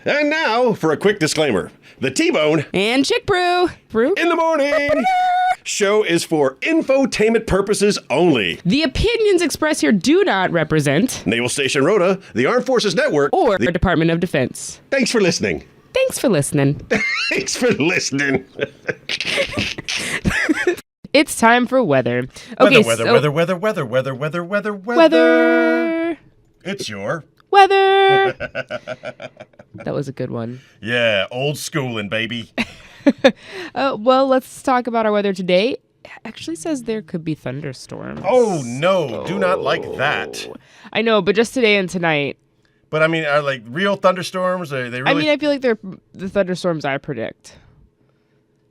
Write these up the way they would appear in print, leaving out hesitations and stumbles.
And now for a quick disclaimer. The T-Bone And Chick Brew. in the morning show is for infotainment purposes only. The opinions expressed here do not represent Naval Station Rhoda, the Armed Forces Network, or the Department of Defense. Thanks for listening. Thanks for listening. Thanks for listening. It's time for weather. Okay, Weather. It's your. Weather. That was a good one. Yeah, old schooling, baby. Well, let's talk about our weather today. It actually says there could be thunderstorms. Oh, no, do not like that. I know, but just today and tonight. But I mean, are like real thunderstorms? Are they really? I mean, I feel like they're the thunderstorms I predict.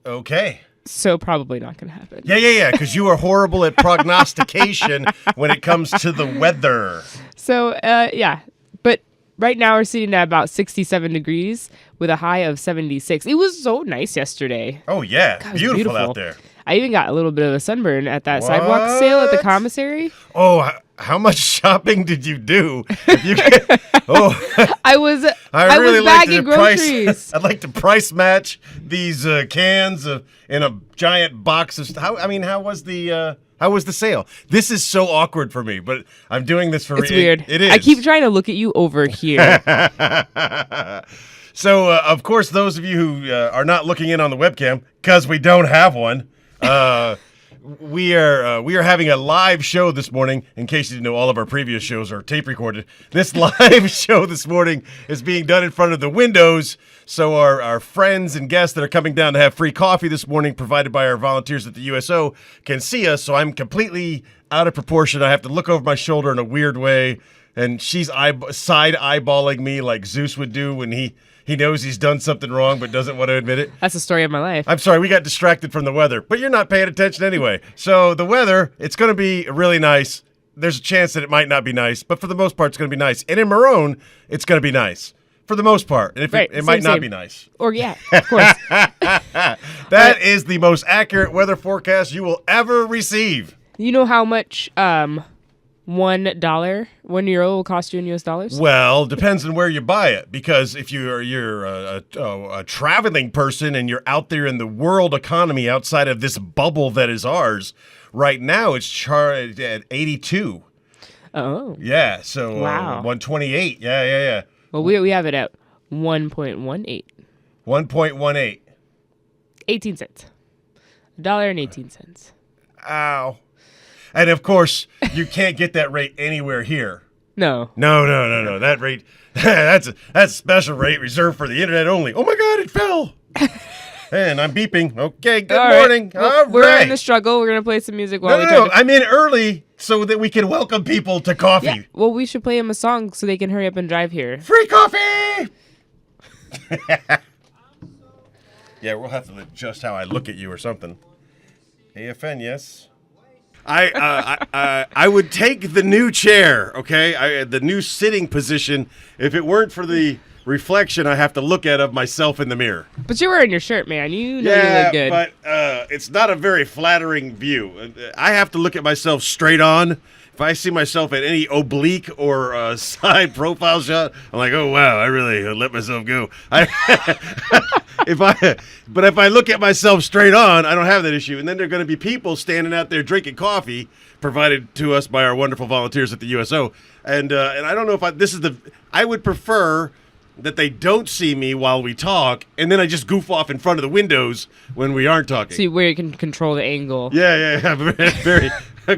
Okay. So probably not going to happen. Yeah, because you are horrible at prognostication when it comes to the weather. So, yeah. But right now we're sitting at about 67 degrees with a high of 76. It was so nice yesterday. Oh, yeah. God, it was Beautiful out there. I even got a little bit of a sunburn at that sidewalk sale at the commissary. Oh, how much shopping did you do? I was really like bagging to groceries. I'd like to price match these cans in a giant box of. How was the sale? This is so awkward for me, but I'm doing this for. It's weird. It is. I keep trying to look at you over here. So, of course, those of you who are not looking in on the webcam because we don't have one. We are having a live show this morning. In case you didn't know, all of our previous shows are tape recorded. This live show this morning is being done in front of the windows, so our friends and guests that are coming down to have free coffee this morning, provided by our volunteers at the USO, can see us. So I'm completely out of proportion. I have to look over my shoulder in a weird way, and she's side eyeballing me like Zeus would do when he knows he's done something wrong but doesn't want to admit it. That's the story of my life. I'm sorry, we got distracted from the weather, but you're not paying attention anyway. So the weather, it's going to be really nice. There's a chance that it might not be nice, but for the most part, it's going to be nice. And in Marone, it's going to be nice. For the most part. And if it might not be nice. Or, yeah, of course. That is the most accurate weather forecast you will ever receive. You know how much $1 will cost you in US dollars? Well, depends on where you buy it. Because if you're a traveling person and you're out there in the world economy outside of this bubble that is ours, right now it's charged at 82. Oh. Yeah, so wow. 128. Yeah. Well, we have it at 1.18. 1.18. 18 cents. $1.18. Ow. And of course, you can't get that rate anywhere here. No. No. That rate, that's a special rate reserved for the internet only. Oh my God, it fell. And I'm beeping. Okay, good morning. Well, all we're right. in the struggle. We're going to play some music while No, I'm in early so that we can welcome people to coffee. Yeah. Well, we should play them a song so they can hurry up and drive here. Free coffee! Yeah, we'll have to adjust how I look at you or something. AFN, yes. I would take the new chair, okay? The new sitting position, if it weren't for the reflection I have to look at of myself in the mirror. But you're wearing your shirt, man. You know you look good. But it's not a very flattering view. I have to look at myself straight on. If I see myself at any oblique or side profile shot, I'm like, oh, wow, I really let myself go. If I look at myself straight on, I don't have that issue. And then there are going to be people standing out there drinking coffee provided to us by our wonderful volunteers at the USO. And I don't know if I would prefer that they don't see me while we talk, and then I just goof off in front of the windows when we aren't talking. See where you can control the angle. Yeah. I'm very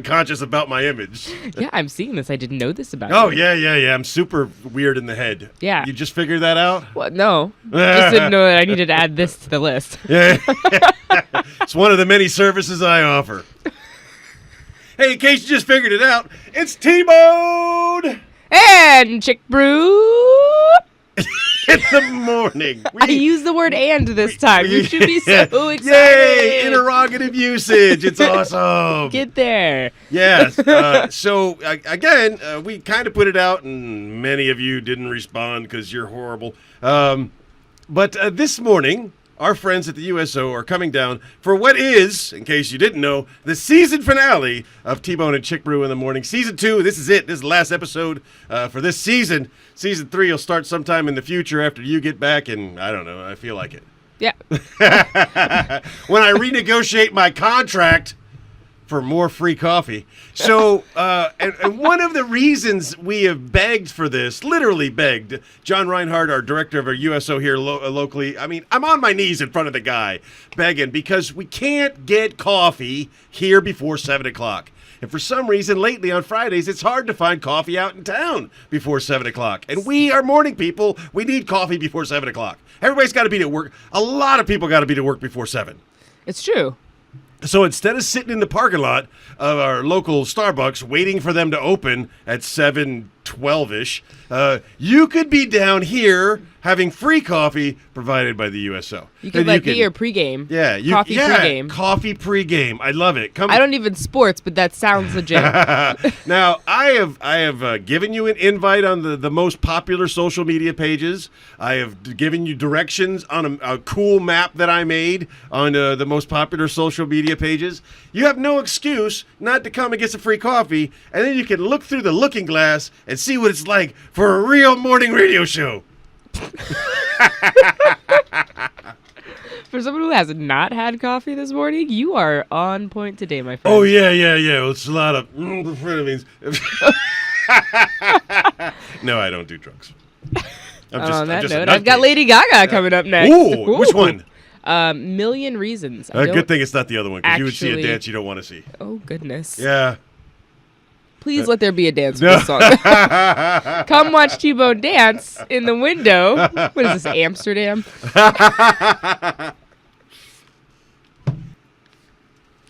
conscious about my image. Yeah, I'm seeing this. I didn't know this about you. Oh, yeah. I'm super weird in the head. Yeah. You just figured that out? What? No. Just didn't know that I needed to add this to the list. Yeah. It's one of the many services I offer. Hey, in case you just figured it out, it's T-Bone! And Chick Brew! In the morning. I used the word "and" this time. You should be so excited. Yay! Interrogative usage. It's awesome. Get there. Yes. So, again, we kind of put it out, and many of you didn't respond because you're horrible. But this morning, our friends at the USO are coming down for what is, in case you didn't know, the season finale of T-Bone and Chick Brew in the Morning. Season 2, this is it. This is the last episode for this season. Season 3 will start sometime in the future after you get back, and I don't know, I feel like it. Yeah. When I renegotiate my contract for more free coffee. So, and one of the reasons we have begged for this, literally begged, John Reinhardt, our director of our USO here locally, I mean, I'm on my knees in front of the guy begging because we can't get coffee here before 7 o'clock. And for some reason, lately on Fridays, it's hard to find coffee out in town before 7 o'clock. And we are morning people. We need coffee before 7 o'clock. Everybody's got to be at work. A lot of people got to be to work before 7. It's true. So instead of sitting in the parking lot of our local Starbucks waiting for them to open at 7:12-ish, you could be down here having free coffee provided by the USO. You could get your pregame. Yeah, coffee pregame. Coffee pregame. I love it. I don't even sports, but that sounds legit. Now, I have given you an invite on the most popular social media pages. I have given you directions on a cool map that I made on the most popular social media pages. You have no excuse not to come and get some free coffee, and then you can look through the looking glass and see what it's like for a real morning radio show. For someone who has not had coffee this morning, you are on point today, my friend. Oh, yeah. Well, it's a lot of vitamins. No, I don't do drugs. On that note, I've got Lady Gaga coming up next. Ooh, which one? Million Reasons. Good thing it's not the other one, because you would see a actually- dance you don't want to see. Oh, goodness. Yeah. Please let there be a dance for this song. Come watch T-Bone dance in the window. What is this, Amsterdam?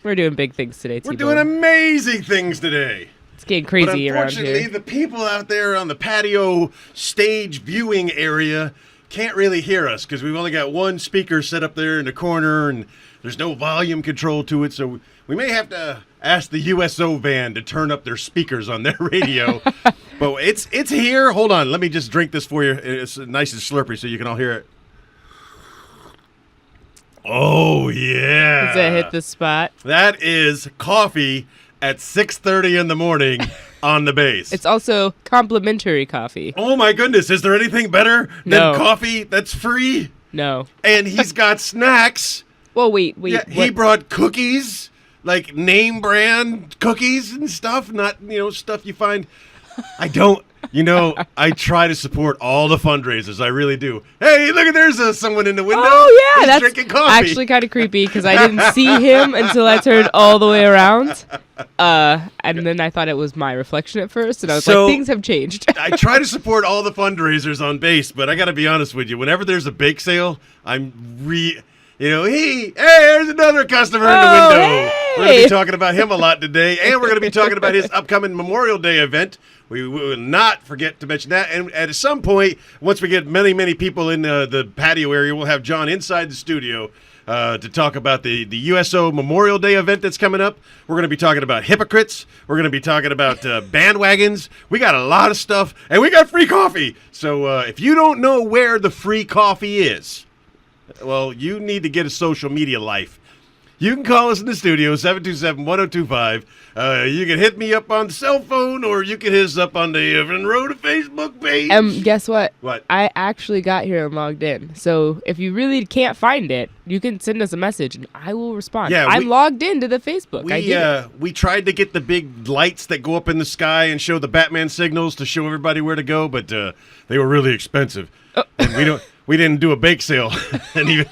We're doing big things today, T-Bone. We're doing amazing things today. It's getting crazy But around unfortunately, here. the people out there on the patio stage viewing area can't really hear us because we've only got one speaker set up there in the corner and there's no volume control to it. So we may have to ask the USO van to turn up their speakers on their radio. But it's here. Hold on. Let me just drink this for you. It's nice and slurpy so you can all hear it. Oh, yeah. Does that hit the spot? That is coffee at 6:30 in the morning on the base. It's also complimentary coffee. Oh my goodness, is there anything better No. than coffee that's free? No. And he's got snacks. Well, wait. Yeah, he what? brought cookies, like name brand cookies and stuff, not, stuff you find. I try to support all the fundraisers. I really do. Hey, look, there's someone in the window. Oh, yeah. He's That's drinking coffee. actually kind of creepy because I didn't see him until I turned all the way around. And then I thought it was my reflection at first. And I was So- like, things have changed. I try to support all the fundraisers on base, but I got to be honest with you. Whenever there's a bake sale, I'm hey, there's another customer in the window. Hey. We're going to be talking about him a lot today, and we're going to be talking about his upcoming Memorial Day event. We will not forget to mention that. And at some point, once we get many, many people in the patio area, we'll have John inside the studio to talk about the USO Memorial Day event that's coming up. We're going to be talking about hypocrites. We're going to be talking about bandwagons. We got a lot of stuff, and we got free coffee. So if you don't know where the free coffee is, well, you need to get a social media life. You can call us in the studio, 727-1025. You can hit me up on the cell phone, or you can hit us up on the Evan Road Facebook page. Guess what? What? I actually got here and logged in. So if you really can't find it, you can send us a message and I will respond. Yeah, I'm logged into the Facebook. I did it. We tried to get the big lights that go up in the sky and show the Batman signals to show everybody where to go, but they were really expensive. And we didn't do a bake sale. And even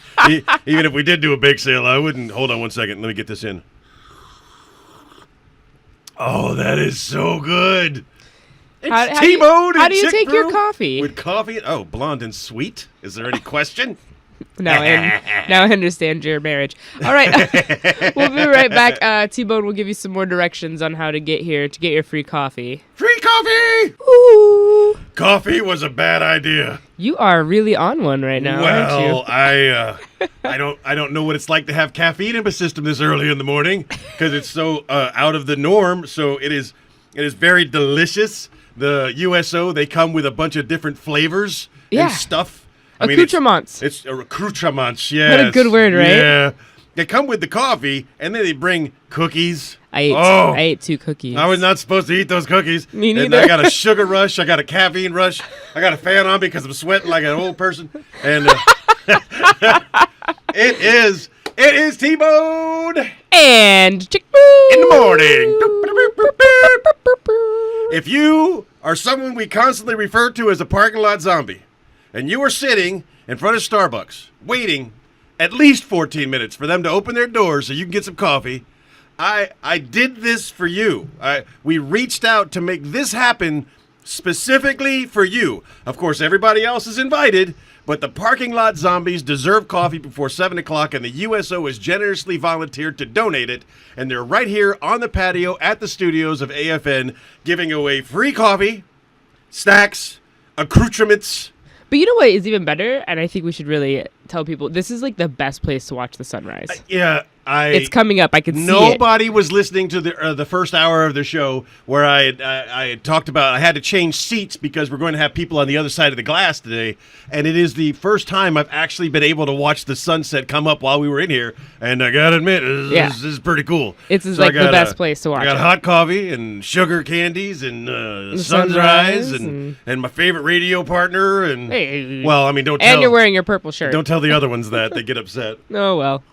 if we did do a bake sale, I wouldn't. Hold on one second. Let me get this in. Oh, that is so good. It's How T-Bone do and you Chick take your Brew coffee? With coffee? Oh, blonde and sweet. Is there any question? Now I understand your marriage. All right. We'll be right back. T-Bone will give you some more directions on how to get here to get your free coffee. Free coffee! Ooh. Coffee was a bad idea. You are really on one right now, Well, aren't you? I don't know what it's like to have caffeine in my system this early in the morning because it's so out of the norm. So it is very delicious. The USO, they come with a bunch of different flavors Yeah. and stuff. Accoutrements. It's accoutrements, yes. What a good word, right? Yeah. They come with the coffee, and then they bring cookies. I ate 2 cookies. I was not supposed to eat those cookies. Me And neither. I got a sugar rush. I got a caffeine rush. I got a fan on because I'm sweating like an old person. And it is T-Bone And chick in the morning. If you are someone we constantly refer to as a parking lot zombie, and you are sitting in front of Starbucks waiting at least 14 minutes for them to open their doors so you can get some coffee, I did this for you. We reached out to make this happen specifically for you. Of course, everybody else is invited, but the parking lot zombies deserve coffee before 7 o'clock, and the USO has generously volunteered to donate it. And they're right here on the patio at the studios of AFN giving away free coffee, snacks, accoutrements. But you know what is even better? And I think we should really tell people, this is like the best place to watch the sunrise. Yeah, It's coming up. I can see it. Nobody was listening to the first hour of the show where I had talked about I had to change seats because we're going to have people on the other side of the glass today, and it is the first time I've actually been able to watch the sunset come up while we were in here, and I gotta admit, this is pretty cool. It's like the best place to watch I got it. hot coffee and sugar candies and sunrise and my favorite radio partner and Hey. well, I mean, don't tell. And you're wearing your purple shirt. Don't tell the other ones that they get upset. Oh, well.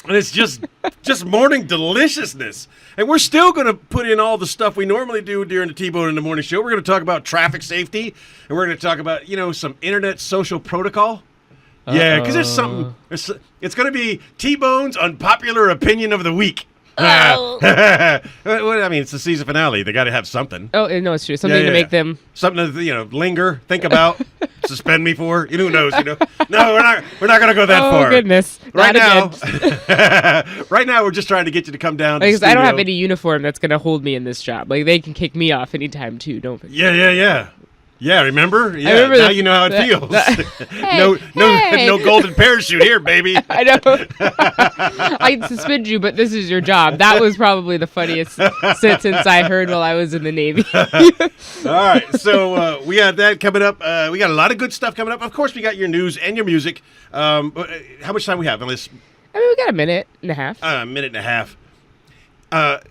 And it's just morning deliciousness. And we're still going to put in all the stuff we normally do during the T-Bone in the Morning Show. We're going to talk about traffic safety, and we're going to talk about, some internet social protocol. Yeah, because there's something. It's going to be T-Bone's unpopular opinion of the week. Oh. Well, I mean, it's the season finale. They got to have something. Oh, no, it's true. Something to make them. Something to linger, think about, suspend me for. Who knows? No, we're not going to go that far. Oh, goodness. Right Not now, again. right now, we're just trying to get you to come down. Because to the I don't have studio. any uniform that's going to hold me in this job. Like, they can kick me off anytime, too. Don't they? Yeah, remember? Yeah, remember now the- you know how it the- feels. Hey. No golden parachute here, baby. I know. I can suspend you, but this is your job. That was probably the funniest sentence I heard while I was in the Navy. All right, so we got that coming up. We got a lot of good stuff coming up. Of course, we got your news and your music. How much time we have? Unless I mean, we got a minute and a half. a minute and a half.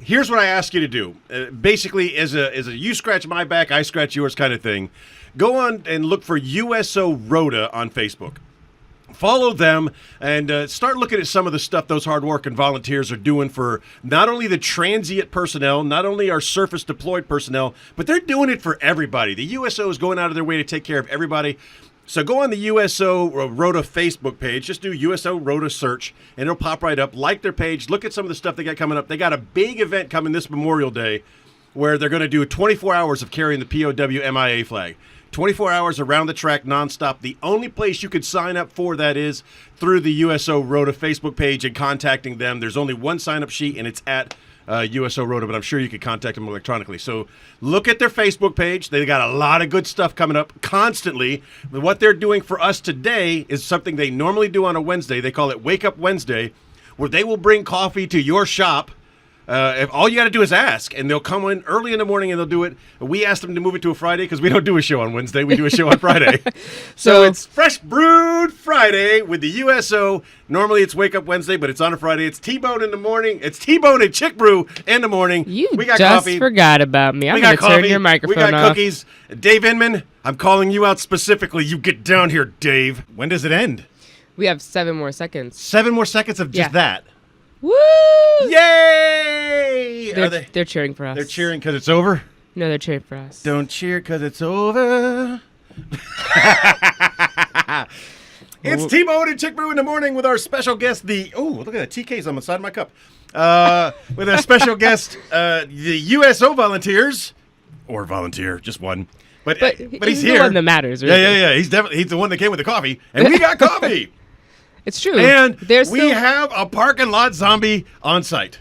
Here's what I ask you to do. Basically, as a you scratch my back, I scratch yours kind of thing. Go on and look for USO Rhoda on Facebook. Follow them and start looking at some of the stuff those hardworking volunteers are doing for not only the transient personnel, not only our surface deployed personnel, but they're doing it for everybody. The USO is going out of their way to take care of everybody. So go on the USO Rhoda Facebook page. Just do USO Rhoda search, and it'll pop right up. Like their page. Look at some of the stuff they got coming up. They got a big event coming this Memorial Day where they're going to do 24 hours of carrying the POW MIA flag. 24 hours around the track nonstop. The only place you could sign up for that is through the USO Rhoda Facebook page and contacting them. There's only one sign-up sheet, and it's at USO Rhoda, but I'm sure you could contact them electronically. So look at their Facebook page. They got a lot of good stuff coming up constantly. What they're doing for us today is something they normally do on a Wednesday. They call it Wake Up Wednesday, where they will bring coffee to your shop. If all you got to do is ask, and they'll come in early in the morning and they'll do it. We asked them to move it to a Friday because we don't do a show on Wednesday. We do a show on Friday. So it's Fresh Brewed Friday with the USO. Normally it's Wake Up Wednesday, but it's on a Friday. It's T-Bone in the morning. It's T-Bone and Chick Brew in the morning. We got just coffee. forgot about me. I'm We going got to turn coffee. your microphone We got off. cookies. Dave Inman, I'm calling you out specifically. You get down here, Dave. When does it end? We have 7 more seconds. 7 more seconds of just Yeah. that. Woo! Yay! They're cheering for us. They're cheering because it's over? No, they're cheering for us. Don't cheer because it's over. It's T-Bone and Chick Brew in the morning with our special guest, look at that, TK's on the side of my cup. With our special guest, the USO volunteers, or volunteer, just one. But he's the here. one that matters. Really. Yeah. He's the one that came with the coffee, and we got coffee. It's true. And There's we have a parking lot zombie on site.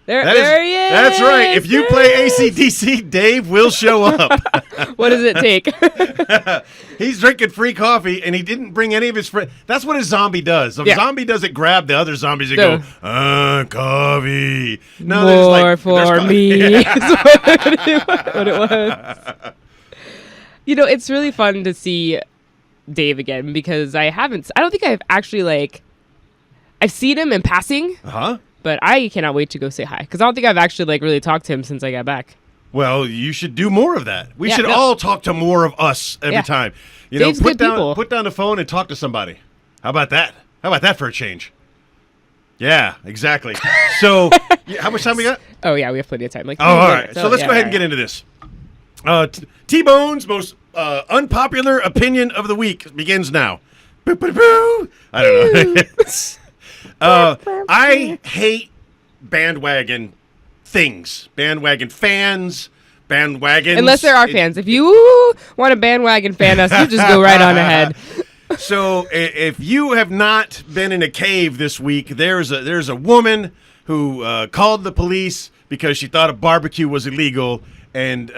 there he is. That's right. If you play AC/DC, Dave will show up. What does it take? He's drinking free coffee, and he didn't bring any of his friends. That's what a zombie does. A Yeah. zombie doesn't grab the other zombies and No. go, coffee. No, More there's for co- me. Yeah. Is what it was. It's really fun to see Dave again because I don't think I've actually I've seen him in passing, but I cannot wait to go say hi because I don't think I've actually really talked to him since I got back. Well, you should do more of that. We should no. all talk to more of us every time. You Dave's know, good people. put down the phone and talk to somebody. How about that? How about that for a change? Yeah, exactly. So, how much time we got? Oh yeah, we have plenty of time. All right. So let's go ahead and get into this. T-Bone's most unpopular opinion of the week begins now. Boo, boo, boo. I don't know. I hate bandwagon things, bandwagon fans, bandwagons. Unless there are fans. If you want to bandwagon fan us, you just go right on ahead. So if you have not been in a cave this week, there's a woman who called the police because she thought a barbecue was illegal, and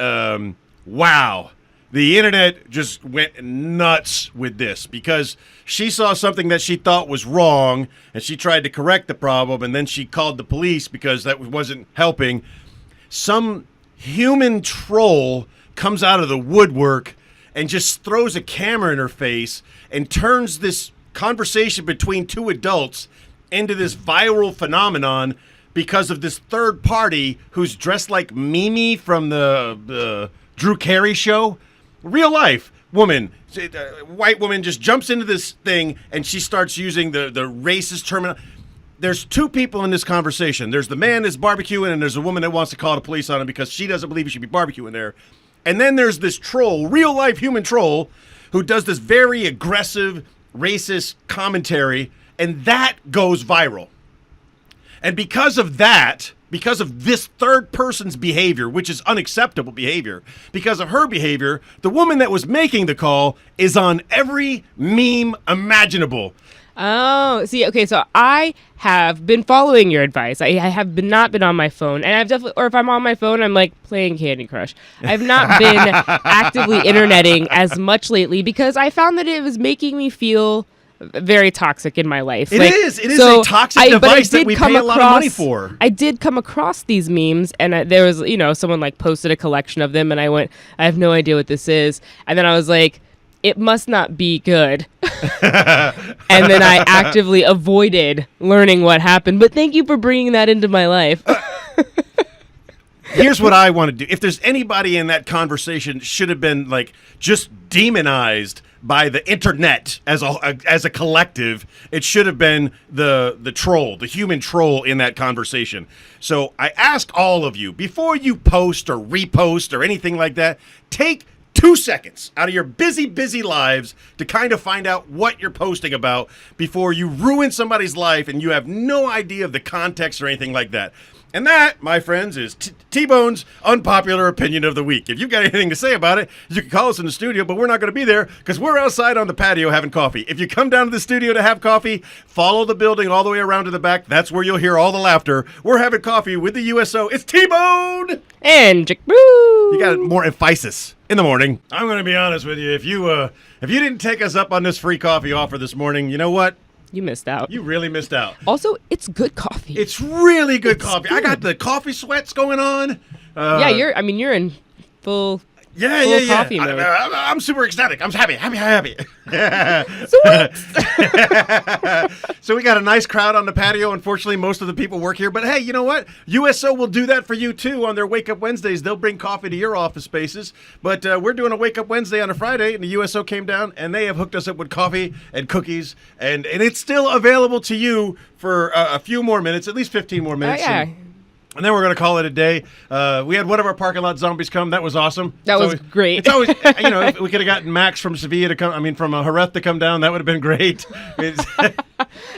wow, the internet just went nuts with this because she saw something that she thought was wrong, and she tried to correct the problem, and then she called the police because that wasn't helping. Some human troll comes out of the woodwork and just throws a camera in her face and turns this conversation between two adults into this viral phenomenon because of this third party who's dressed like Mimi from the Drew Carey show. Real life woman, white woman, just jumps into this thing and she starts using the racist terminology. There's two people in this conversation. There's the man that's barbecuing and there's a woman that wants to call the police on him because she doesn't believe he should be barbecuing there. And then there's this troll, real life human troll, who does this very aggressive, racist commentary, and that goes viral. And because of that, because of this third person's behavior, which is unacceptable behavior, because of her behavior, the woman that was making the call is on every meme imaginable. Oh, see, okay, so I have been following your advice. I have not been on my phone, and I've definitely, or if I'm on my phone, I'm playing Candy Crush. I've not been actively interneting as much lately because I found that it was making me feel very toxic in my life. It is a toxic device that we pay a lot of money for. I did come across these memes, and there was, someone posted a collection of them, and I went, I have no idea what this is, and then I was like, it must not be good. And then I actively avoided learning what happened. But thank you for bringing that into my life. Here's what I want to do. If there's anybody in that conversation should have been just demonized by the internet as a collective, it should have been the troll, the human troll in that conversation. So I ask all of you, before you post or repost or anything like that, take 2 seconds out of your busy lives to kind of find out what you're posting about before you ruin somebody's life and you have no idea of the context or anything like that. And that, my friends, is T-Bone's unpopular opinion of the week. If you've got anything to say about it, you can call us in the studio, but we're not going to be there because we're outside on the patio having coffee. If you come down to the studio to have coffee, follow the building all the way around to the back. That's where you'll hear all the laughter. We're having coffee with the USO. It's T-Bone! And Jick Boo! You got more emphasis in the morning. I'm going to be honest with you. If you didn't take us up on this free coffee offer this morning, you know what? You missed out. You really missed out. Also, it's good coffee. It's really good coffee. I got the coffee sweats going on. Yeah, you're in full coffee mode. I'm super ecstatic. I'm happy. So we got a nice crowd on the patio. Unfortunately, most of the people work here. But hey, you know what? USO will do that for you, too, on their Wake Up Wednesdays. They'll bring coffee to your office spaces. But we're doing a Wake Up Wednesday on a Friday, and the USO came down, and they have hooked us up with coffee and cookies. And it's still available to you for a few more minutes, at least 15 more minutes. Yeah. And then we're going to call it a day. We had one of our parking lot zombies come. That was awesome. That was great. It's always, if we could have gotten Max from Sevilla to come, from Jerez to come down, that would have been great. That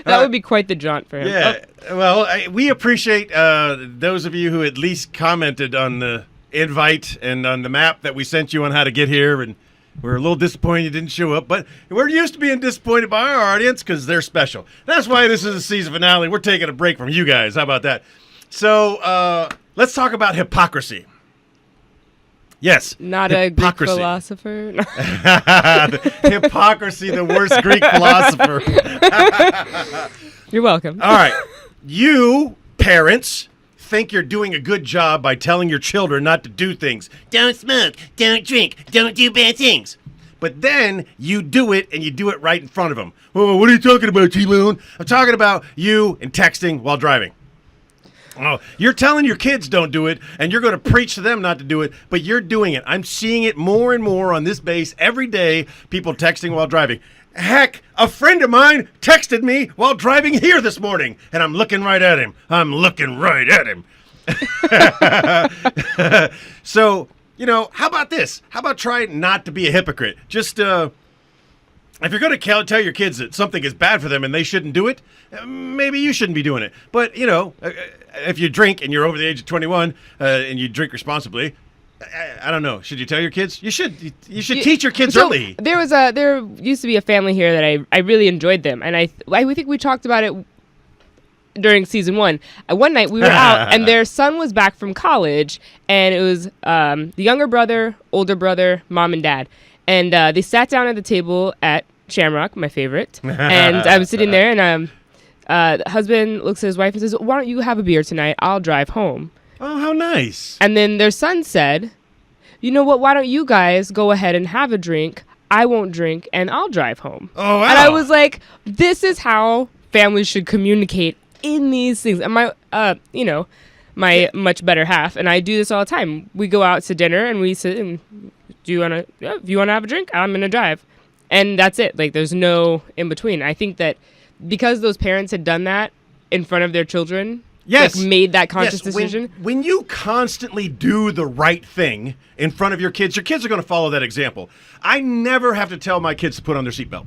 would be quite the jaunt for him. Yeah. Well, we appreciate those of you who at least commented on the invite and on the map that we sent you on how to get here. And we're a little disappointed you didn't show up, but we're used to being disappointed by our audience because they're special. That's why this is a season finale. We're taking a break from you guys. How about that? So let's talk about hypocrisy. Yes. Not hypocrisy. A Greek philosopher. Hypocrisy, the worst Greek philosopher. You're welcome. All right. You, parents, think you're doing a good job by telling your children not to do things. Don't smoke, don't drink, don't do bad things. but then you do it, and you do it right in front of them. Oh, what are you talking about, T-Bone? I'm talking about you and texting while driving. Oh, you're telling your kids don't do it, and you're going to preach to them not to do it, but you're doing it. I'm seeing it more and more on this base every day, people texting while driving. Heck, a friend of mine texted me while driving here this morning, and I'm looking right at him. So, how about this? How about trying not to be a hypocrite? Just, if you're going to tell your kids that something is bad for them and they shouldn't do it, maybe you shouldn't be doing it. But, if you drink and you're over the age of 21 and you drink responsibly, I don't know. Should you tell your kids? You should teach your kids early. There used to be a family here that I really enjoyed them, and I think we talked about it during season 1. One night we were out, and their son was back from college, and it was the younger brother, older brother, mom and dad, and they sat down at the table at Shamrock, my favorite, and I was sitting there, and the husband looks at his wife and says, "Why don't you have a beer tonight? I'll drive home." Oh, how nice. And then their son said, "You know what? Why don't you guys go ahead and have a drink? I won't drink, and I'll drive home." Oh, wow. And I was like, this is how families should communicate in these things. And my much better half, and I do this all the time. We go out to dinner, and we sit and, if you want to have a drink, I'm going to drive. And that's it. Like, there's no in between. I think that because those parents had done that in front of their children, yes, made that conscious decision. When you constantly do the right thing in front of your kids are going to follow that example. I never have to tell my kids to put on their seatbelt.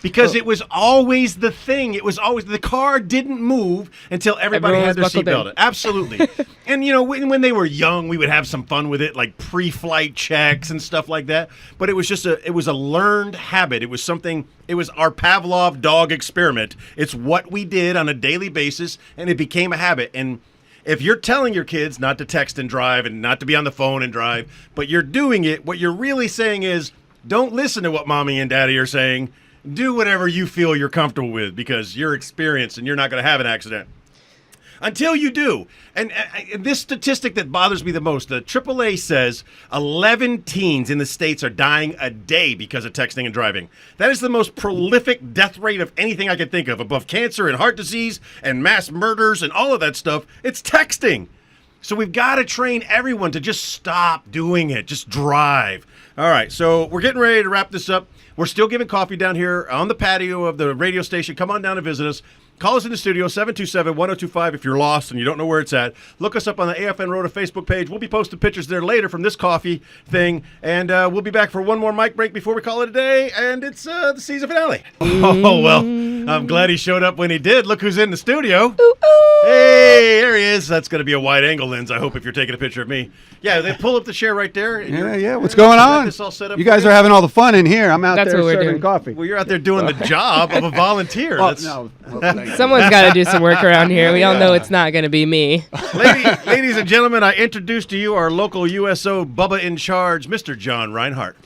Because it was always the thing. It was always the car didn't move until everybody had their seatbelt. Absolutely. And when they were young, we would have some fun with it, like pre-flight checks and stuff like that. But it was just it was a learned habit. It was something. It was our Pavlov dog experiment. It's what we did on a daily basis, and it became a habit. And if you're telling your kids not to text and drive and not to be on the phone and drive, but you're doing it, what you're really saying is, don't listen to what mommy and daddy are saying. Do whatever you feel you're comfortable with because you're experienced and you're not going to have an accident. Until you do. And this statistic that bothers me the most, the AAA says 11 teens in the States are dying a day because of texting and driving. That is the most prolific death rate of anything I can think of, above cancer and heart disease and mass murders and all of that stuff. It's texting. So we've got to train everyone to just stop doing it. Just drive. All right, so we're getting ready to wrap this up. We're still giving coffee down here on the patio of the radio station. Come on down and visit us. Call us in the studio, 727-1025 if you're lost and you don't know where it's at. Look us up on the AFN Rhoda Facebook page. We'll be posting pictures there later from this coffee thing. And we'll be back for one more mic break before we call it a day. And it's the season finale. Oh, well, I'm glad he showed up when he did. Look who's in the studio. Ooh, ooh. Hey, there he is. That's going to be a wide-angle lens, I hope, if you're taking a picture of me. Yeah, they pull up the chair right there. Yeah. What's going on? This all set up you guys are having all the fun in here. I'm out That's there what we're serving doing. coffee. Well, you're out there doing the job of a volunteer. Well, That's- no. Well, thank you. Someone's got to do some work around here. We all know it's not going to be me. Ladies and gentlemen, I introduce to you our local USO Bubba in charge, Mr. John Reinhardt.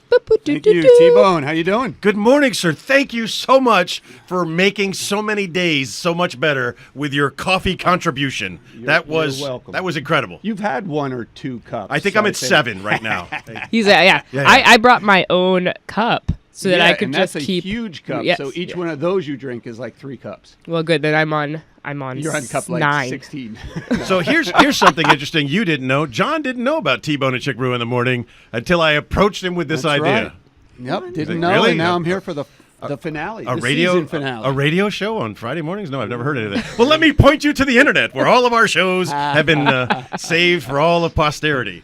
Thank you, T-Bone. How you doing? Good morning, sir. Thank you so much for making so many days so much better with your coffee contribution. You're welcome. That was incredible. You've had 1 or 2 cups. I think I'm at 7 right now. He's Yeah. I brought my own cup so that I could and just that's keep a huge cup. Yes, so each yeah. one of those you drink is like 3 cups. Well, good. Then I'm on. You're on cup like 9. 16. So here's something interesting you didn't know. John didn't know about T-Bone and Chick Brew in the morning until I approached him with this That's idea. right. Yep, didn't know, Really? and now I'm here for the finale, the season finale. A radio show on Friday mornings? No, I've never heard of that. Well, let me point you to the internet where all of our shows have been saved for all of posterity.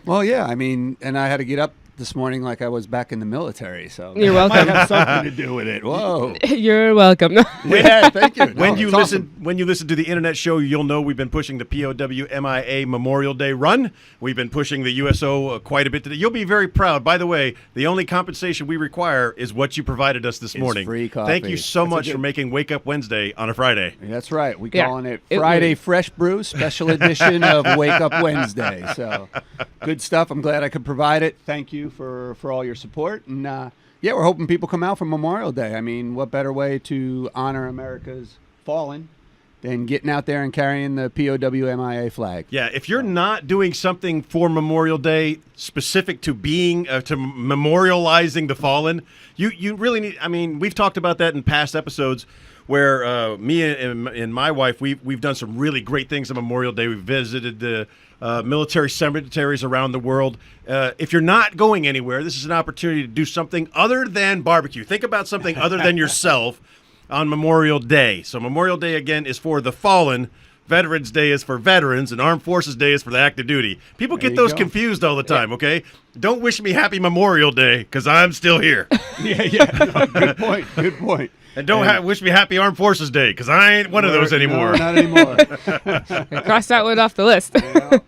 Well, yeah, I mean, and I had to get up this morning like I was back in the military, so You're that welcome. might have something to do with it. Whoa. You're welcome. Yeah, thank you. When No, you it's listen, awesome. when you listen to the internet show, you'll know we've been pushing the POWMIA Memorial Day run. We've been pushing the USO quite a bit today. You'll be very proud. By the way, the only compensation we require is what you provided us this morning. free coffee. Thank you so That's a much good- for making Wake Up Wednesday on a Friday. That's right. We Yeah, calling it it Friday really- Fresh Brew Special Edition of Wake Up Wednesday. So good stuff. I'm glad I could provide it. Thank you for all your support. And yeah, we're hoping people come out for Memorial Day. I mean, what better way to honor America's fallen than getting out there and carrying the POWMIA flag. Yeah, if you're not doing something for Memorial Day specific to being to memorializing the fallen, you really need. I mean, we've talked about that in past episodes, where me and my wife we've done some really great things on Memorial Day. We've visited the military cemeteries around the world. If you're not going anywhere, this is an opportunity to do something other than barbecue. Think about something other than yourself on Memorial Day. So Memorial Day, again, is for the fallen. Veterans Day is for veterans, and Armed Forces Day is for the active duty. People get those confused all the time, okay? Don't wish me happy Memorial Day, because I'm still here. Yeah. Good point. Good point. And don't wish me happy Armed Forces Day, because I ain't one of those anymore. No, not anymore. Cross that one off the list. But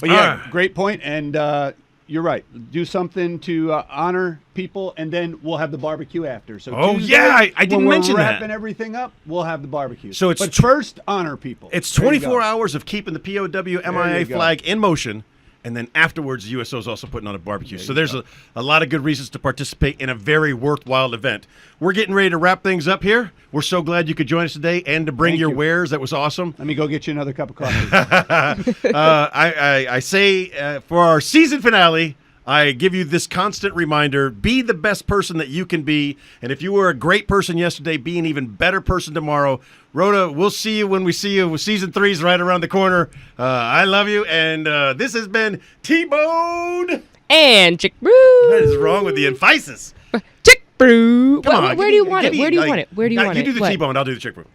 yeah, great point. And you're right. Do something to honor people, and then we'll have the barbecue after. So Tuesday, I didn't when mention we're that. wrapping everything up, we'll have the barbecue. So it's but first, honor people. It's There you 24 go. hours of keeping the There POWMIA you go. flag in motion, and then afterwards, the USO is also putting on a barbecue. So there's a lot of good reasons to participate in a very worthwhile event. We're getting ready to wrap things up here. We're so glad you could join us today and to bring Thank your you. wares. That was awesome. Let me go get you another cup of coffee. I say for our season finale, I give you this constant reminder: be the best person that you can be. And if you were a great person yesterday, be an even better person tomorrow. Rhoda, we'll see you when we see you. Season 3 is right around the corner. I love you. And this has been T-Bone. And Chick Brew. What is wrong with the emphasis? Chick Brew. Come on. Where do you want it? Where do you want it? Where do you want it? You do the What? T-Bone. I'll do the chick brew.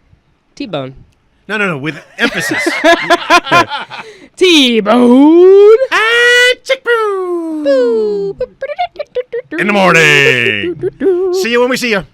T-bone. No, with emphasis. T-bone. Chick brew. In the morning. See you when we see you.